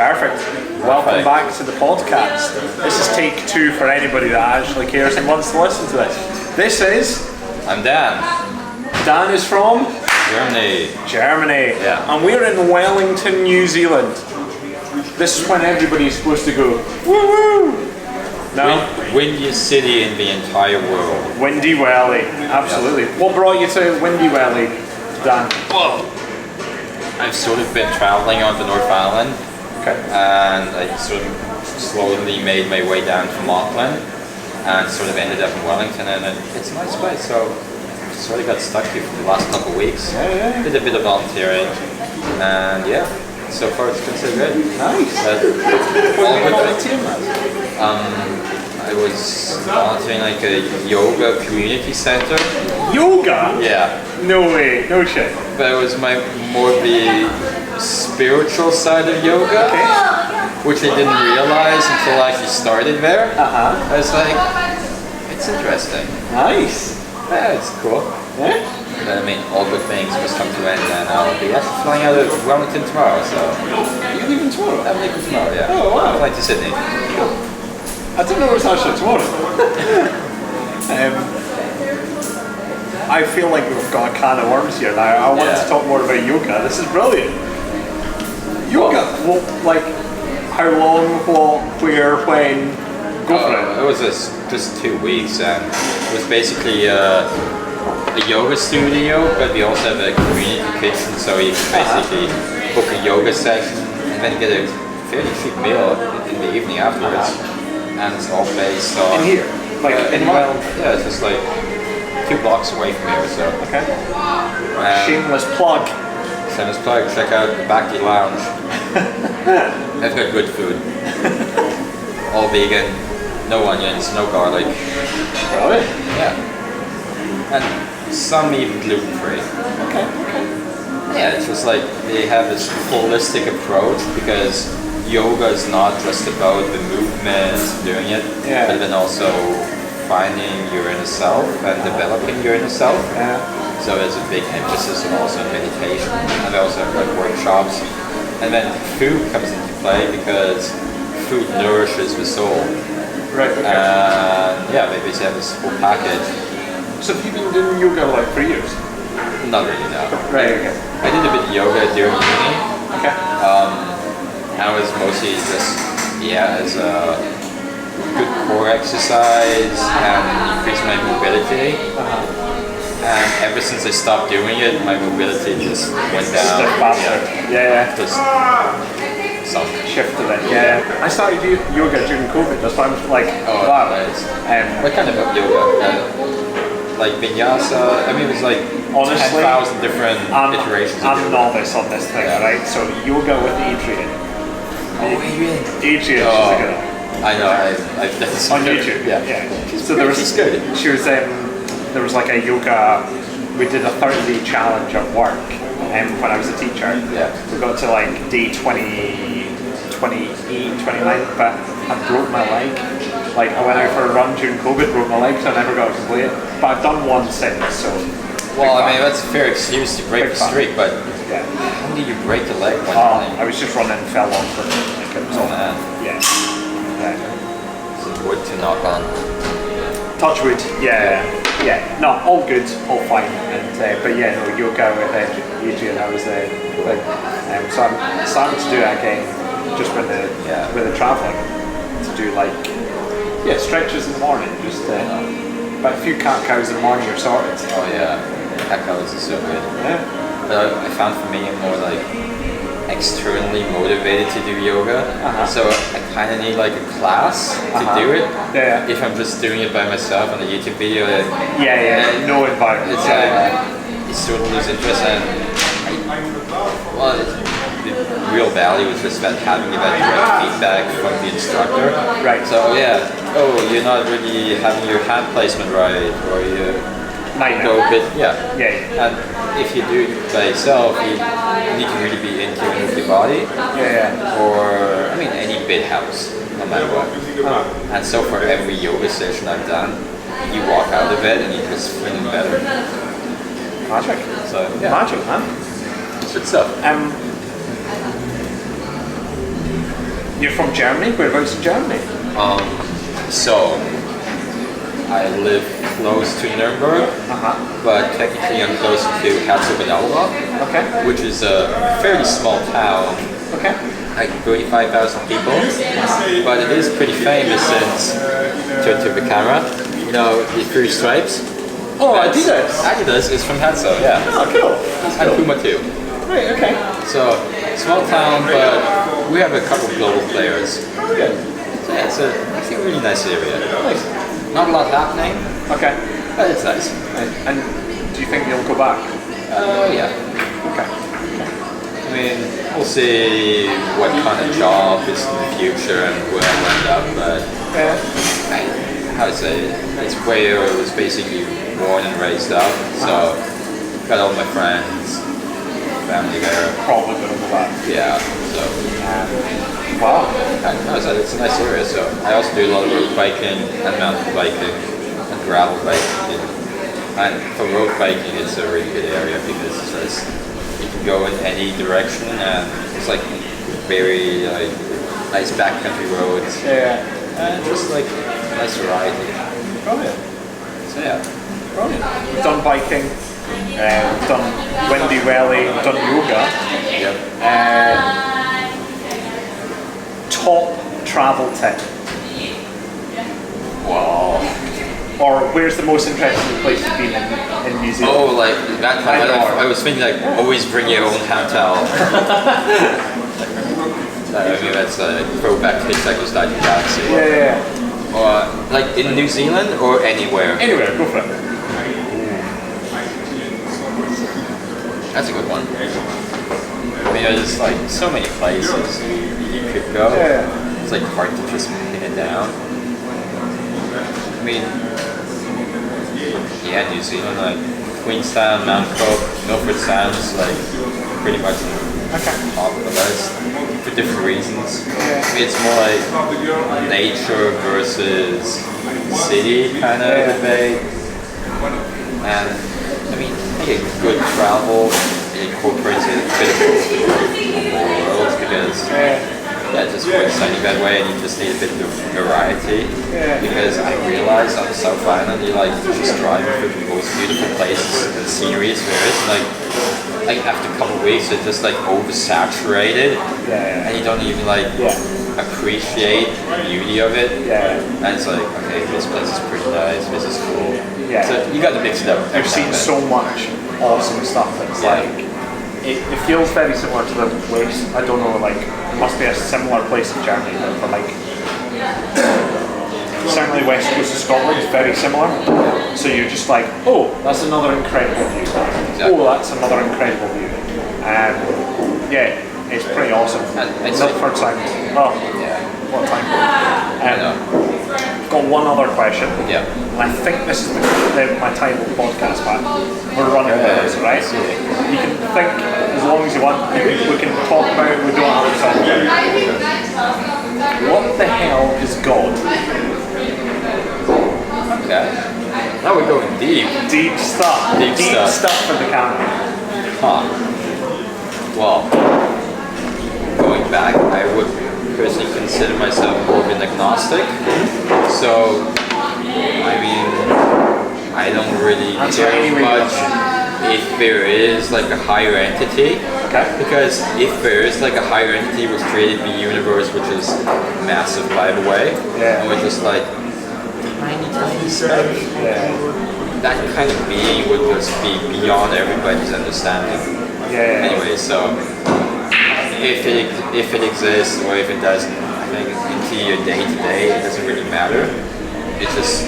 Perfect. Welcome back to the podcast. This is take 2 for anybody that actually cares and wants to listen to this. This is... I'm Dan. Dan is from... Germany. Yeah. And we're in Wellington, New Zealand. This is when everybody's supposed to go, woo woo! No? Windiest city in the entire world. Windy Welly, absolutely. Yeah. What brought you to Windy Welly, Dan? Well, I've sort of been traveling on the North Island. Okay. And I sort of slowly made my way down to Auckland and sort of ended up in Wellington, and it's a nice place, so I sort of got stuck here for the last couple of weeks. Yeah. Did a bit of volunteering, and yeah, so far it's considered good. Nice. I was volunteering like a yoga community center. Yoga? Yeah. No way, no shit. But it was more the spiritual side of yoga, which I didn't realize until I actually started there. I was like, it's interesting. Nice. Yeah, it's cool. Yeah? But I mean, all good things must come to an end, and I'll be actually flying out of Wellington tomorrow, so... You're leaving tomorrow? I'm leaving tomorrow, yeah. Oh, wow. I'm flying to Sydney. I didn't know it was actually tomorrow. I feel like we've got a can of worms here now. I want to talk more about yoga. This is brilliant. Yoga? Well, like, how long, what, where, when? Go for it. It was just 2 weeks, and it was basically a yoga studio, but we also have a community kitchen, so you can basically book a yoga session and then get a fairly cheap meal in the evening afterwards. And it's all based on... In here? Like in Wellington? Yeah, it's just like 2 blocks away from here, so... Okay. Shameless plug. Shameless plug, check out the Baki Lounge. They've got good food. All vegan, no onions, no garlic. Really? Yeah. And some even gluten-free. Okay. Yeah, it's just like they have this holistic approach, because yoga is not just about the movement, doing it, but then also finding your inner self and developing your inner self. Yeah. So there's a big emphasis on also meditation, and they also have like workshops. And then food comes into play, because food nourishes the soul. Right, okay. Yeah, they basically have this whole package. So have you been doing yoga like for years? Not really, no. Right, okay. I did a bit of yoga during uni. Okay. I was mostly just, as a good core exercise and increase my mobility. And ever since I stopped doing it, my mobility just went down. Stiff bastard. Yeah. Just sunk. Shifted it. Yeah. I started yoga during COVID. That's why I'm like, wow. Nice. What kind of yoga? Like vinyasa? I mean, it was like honestly 10,000 different iterations. I'm novice on this thing, right? So yoga with Adrian. Adrian. She's a good one. I know. I've done some on YouTube. Yeah. So she's good. She was there was like a yoga. We did a 30-day challenge at work, when I was a teacher. Yeah. We got to like day 20, 28, 29, but I broke my leg. Like I went out for a run during COVID, broke my leg, so I never got to complete it. But I've done one since, so. Well, I mean, that's a fair excuse to break the streak, but how did you break your leg? I was just running and fell off it. Like it was all man. Yeah. So wood to knock on. Touch wood. Yeah. No, all good, all fine. And but no, yoga with Adrian, I was so I'm starting to do it again, just with the travelling, to do like stretches in the morning, just about a few cat cows in the morning are sorted. Oh yeah, cat cows are so good. Yeah. But I found for me I'm more like externally motivated to do yoga, so I kind of need like a class to do it. Yeah. If I'm just doing it by myself on a YouTube video, no environment. It's it sort of lose interest, and the real value is just that having that direct feedback from the instructor. Right. So you're not really having your hand placement right, or you go a bit, and if you do it by yourself, you need to really be in tune with your body. Or, I mean, any bit helps, no matter what. And so for every yoga session I've done, you walk out of it and you're just feeling better. Magic. So, magic, man. Good stuff. You're from Germany? Whereabouts in Germany? So I live close to Nuremberg, but technically I'm close to Herzogenaurach, which is a fairly small town, like 35,000 people, but it is pretty famous since, turn to the camera, you know, the three stripes. Oh, Adidas! Adidas is from Herzo, yeah. Oh, cool. And Puma too. Right, okay. So, small town, but we have a couple of global players. Oh, good. So yeah, it's a really nice area. Nice. Not a lot happening. Okay. But it's nice. And do you think you'll go back? Yeah. Okay. I mean, we'll see what kind of job is in the future and where I end up, but how to say it? It's where I was basically born and raised up, so got all my friends, family there. Probably gonna go back. Yeah, so. Wow. No, it's a nice area, so I also do a lot of road biking and mountain biking and gravel biking. And for road biking, it's a really good area because it's just, you can go in any direction and it's like very nice backcountry roads. Yeah. And just like nice variety. Brilliant. So yeah. Brilliant. We've done biking, we've done windy welly, we've done yoga. Yep. Top travel tip. Wow. Or where's the most interesting place you've been in New Zealand? Oh, like that kind I was thinking like always bring your own hand towel. I mean that's a throwback to Hitchhiker's Guide to the Galaxy. Yeah. Or like in New Zealand or anywhere? Anywhere, go for it. That's a good one. I mean there's like so many places you could go. Yeah. It's like hard to just pin it down. I mean, yeah, New Zealand, like Queenstown, Mount Cook, Milford Sounds, like pretty much top of the list for different reasons. Yeah. I mean, it's more like nature versus city kind of debate. And I mean, I think a good travel incorporates a bit of both worlds because. Yeah, just for sunny that way, and you just need a bit of variety. Yeah. Because I realized on the South Island, you like just driving through the most beautiful places and sceneries there is. Like after a couple of weeks, it's just like oversaturated, and you don't even like appreciate the beauty of it. Yeah. And it's like, okay, this place is pretty nice, this is cool. Yeah. So you got to mix it up. I've seen so much awesome stuff. It's like. It feels very similar to the West. I don't know, like, it must be a similar place in Germany, but for like, certainly West Coast of Scotland is very similar. So you're just like, oh, that's another incredible view. Exactly. Oh, that's another incredible view. Yeah, it's pretty awesome. Milford Sound. Oh, what a time. Got one other question. Yeah. And I think this is my title podcast, but we're running with this, right? You can think as long as you want. We can talk about it, we don't have to talk about it. What the hell is God? Okay. Now we're going deep. Deep stuff. Deep stuff for the camera. Huh. Well, going back, I would personally consider myself more of an agnostic. So, I mean, I don't really care much if there is like a higher entity. Okay. Because if there is like a higher entity which created the universe, which is massive by the way, and we're just like tiny speck, that kind of being would just be beyond everybody's understanding. Anyway, so if it exists or if it doesn't, I think into your day-to-day it doesn't really matter. It just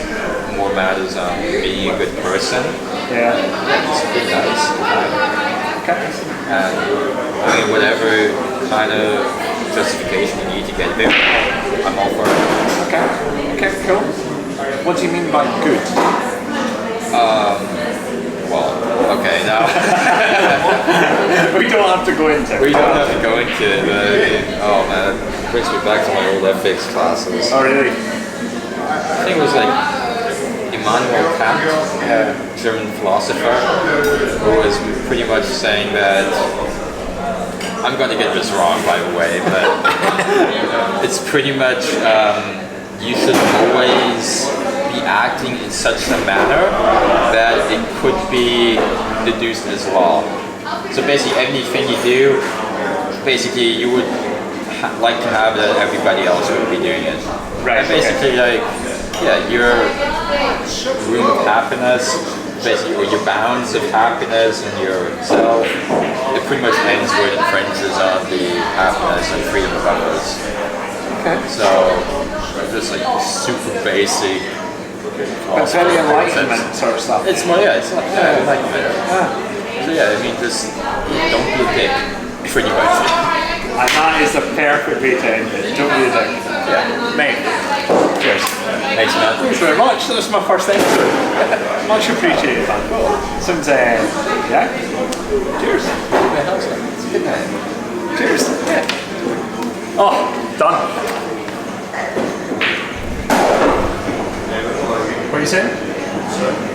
more matters on being a good person. It's pretty nice. And I mean, whatever kind of justification you need to get there, I'm all for it. Okay, cool. What do you mean by good? Well, okay, now we don't have to go into it. We don't have to go into it, but oh man, it brings me back to my old ethics classes. Oh really? I think it was like Immanuel Kant, German philosopher, who was pretty much saying that, I'm going to get this wrong by the way, but it pretty much you should always be acting in such a manner that it could be deduced as law. So basically anything you do, basically you would like to have that everybody else would be doing it. Right. And basically like, yeah, your room of happiness, basically, or your bounds of happiness and yourself, it pretty much ends where it infringes on the happiness and freedom of others. Okay. So, just like super basic. But very enlightenment sort of stuff. It's more, yeah, it's like, yeah, enlightenment. So yeah, I mean, just don't be a dick, pretty much. And that is the perfect way to end it. Don't be a dick. Yeah. Mate. Cheers. Thanks, man. Thanks very much. That was my first episode. Much appreciated, man. Cool. Sounds, yeah. Cheers. It's good night. Cheers. Yeah. Oh, done. What are you saying?